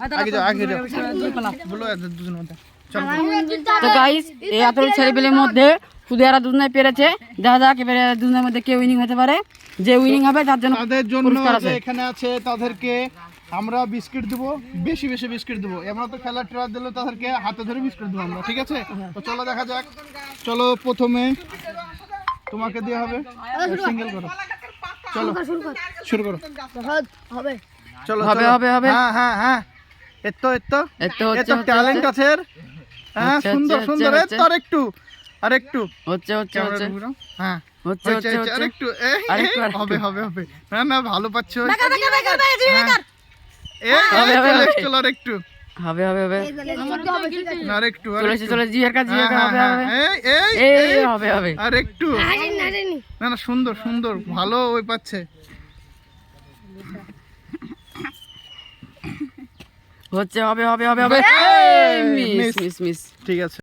আগে যাও আগে যাও বলো দুজনের মধ্যে চলো তো গাইস এই এতগুলো ছেলেপেলের মধ্যে শুধু এরা দুজনে পেরেছে। দেখা যাক এবারে দুজনের মধ্যে কে উইনিং হতে পারে। যে উইনিং হবে তার জন্য তাদের জন্য পুরস্কার আছে। যে এখানে আছে তাদেরকে আমরা বিস্কিট দেবো, বেশি বেশি বিস্কিট দেবো। আমরা তো খেলার ট্রায়াল দিলে তাদেরকে হাতে ধরে বিস্কিট দেবো আমরা, ঠিক আছে? তো চলো দেখা যাক। চলো প্রথমে তোমাকে দেওয়া হবে, সিঙ্গেল করো। চলো শুরু করো। চলো হবে চলো। হবে হবে। হ্যাঁ হ্যাঁ হ্যাঁ, এতো এতো এতো এতো ট্যালেন্ট আছে এর। হ্যাঁ হচ্ছে, সুন্দর হচ্ছে, সুন্দর। হচ্ছে। এতো আরেকটু আরেকটু হচ্ছে হচ্ছে হচ্ছে ক্যামেরা ঘুরাও। হ্যাঁ হচ্ছে হচ্ছে হচ্ছে হচ্ছে, হচ্ছে। আরেকটু আরেকটু, হবে হবে হবে। না না ভালো পাচ্ছ। হবে হবে চলো আরেকটু হবে হবে হবে। আরেকটু চলে এসে চলে জিয়ার কাছে জিয়ার কাছে হবে হবে। এই এই হবে হবে। আরেকটু। না না সুন্দর সুন্দর ভালো ওই পাচ্ছে। হচ্ছে হবে হবে হবে হবে। Miss miss miss. ঠিক আছে।